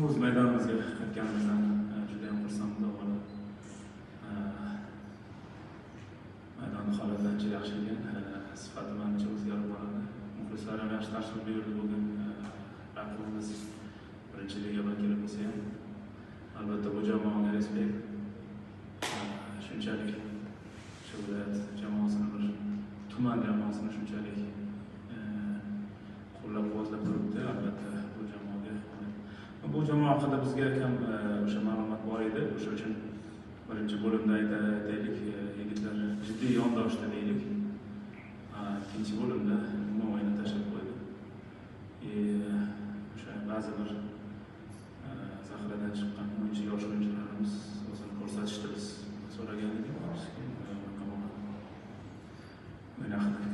o'z maydonimizga qaytganimizdan juda ham xursandman. Avvalo maydonni holati ancha yaxshi ekan, sifati menimcha o'zgarib boradi. Muxlislar ham yaxshi tashrif buyurdi bugun. Raqibimiz birinchi liga vakili bo'lsa ham, albatta bu jamoaga respekt. Shunchalik shu viloyat jamoasini, bir tuman jamoasini shunchalik qo'llab-quvvatlab turibdi. Albatta bu jamoa haqida bizga ham o'sha ma'lumot bor edi. O'sha uchun birinchi bo'limda aytaylik, yigitlar jiddiy yondoshdi deylik. Ikkinchi bo'limda umuman o'yinni tashlab qo'ydi. O'sha ba'zi bir zaxiradan chiqqan yosh o'yinchilarimiz o'zini ko'rsatishdi. Biz so'ragan edik. O'yin haqida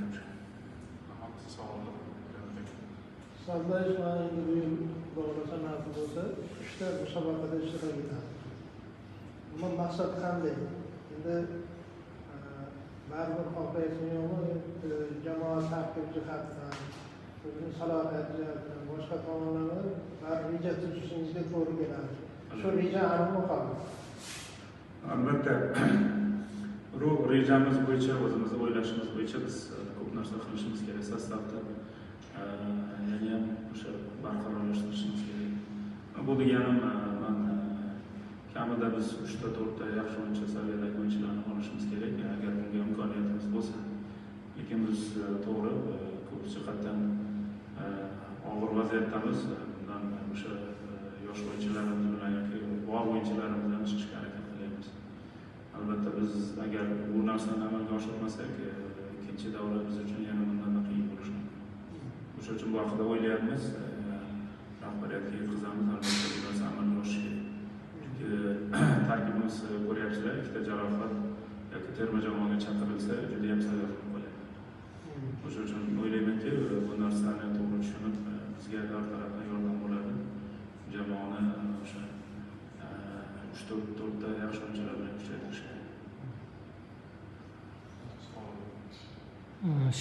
Sardar Ismoilov bu yil Xudoga nasib bo'lsa, 3 ta musobaqada ishtirok etadi. Bunda maqsad qanday? Endi baribir xohlaysiz-yo'qmi, jamoa tarkib jihatdan, o'zining salohiyati jihatdan, boshqa tomonlarni baribir reja tuzishingizga to'g'ri keladi. Shu reja aniqmi qoldi? Albatta, rejamiz bo'yicha, o'zimiz o'ylashimiz bo'yicha biz ko'p narsa qilishimiz kerak. Sostavda yana ham o'sha barqarorlashtirishimiz kerak. Bu deganim, men kamida biz 3 ta 4 ta yaxshi o'yinchi saviyadagi o'yinchilarni olishimiz kerak, agar bunga imkoniyatimiz bo'lsa. Lekin biz to'g'ri ko'p jihatdan og'ir vaziyatdamiz. Bundan o'sha yosh o'yinchilarimiz bilan yoki bor o'yinchilarimiz bilan chiqishga harakat qilyapmiz. Albatta biz agar bu narsani amalga oshirmasak, ikkinchi davra biz uchun yana bundan qiyin bo'lishi mumkin. O'sha uchun bu haqida o'ylayapmiz. Rahbariyatga yetkazamiz, albatta bu narsa amalga oshishi kerak. Chunki tarkibimiz ko'ryapsizlar, ikkita jarohat yoki terma jamoaga chaqirilsa juda ham sayoz bo'lib qoladi. O'sha uchun o'ylaymanki, bu narsani to'g'ri tushunib, bizga har tarafdan yordam bo'ladi. Jamoani o'sha 3-4 ta yaxshi o'yinchilar bilan kuchaytirish kerak.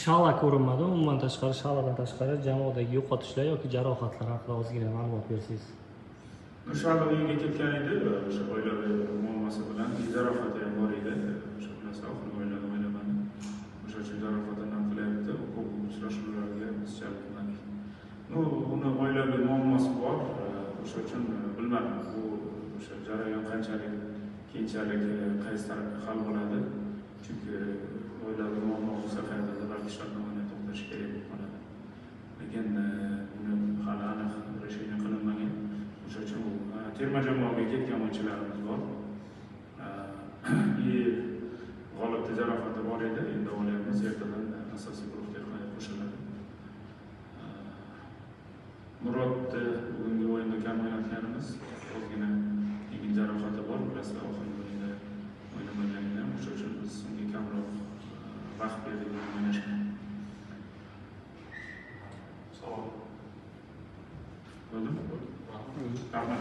Shala ko'rinmadi. Umuman tashqari, Shaladan tashqari jamoadagi yo'qotishlar yoki jarohatlar haqida ozgina ma'lumot bersangiz. Shala o'yinga ketgan edi, o'sha oilaviy muammosi bilan jarohati ham bor edi. O'sha narsa oxirgi o'yinlarda o'ynamadi. O'sha uchun jarohatdan qilyapti. Ko'p uchrashuvlarga biz jalb qildik. Uni oilaviy muammosi bor. O'sha uchun bilmadim, bu o'sha jarayon qanchalik keyinchalik qaysi tarafga hal bo'ladi. Chunki oilaviy muammo bo'lsa qayerdadir balki shartnomani to'xtatish kerak bo'lib qoladi. Lekin buni hali aniq решение qilinmagan. O'sha uchun terma jamoaga ketgan o'yinchilarimiz bor. G'olibda jarohati bor edi. Endi o'ylayapmiz ertadan asosiy guruhga qo'shiladi. Murodni bugungi o'yinda kam o'ynatganimiz, ozgina yengil jarohati bor, bilasizlar oxirgi o'yinda o'ynamaganidan, o'sha uchun biz unga kamroq vaqt berdik o'ynashga. Savol. Bo'ldimi? Rahmat.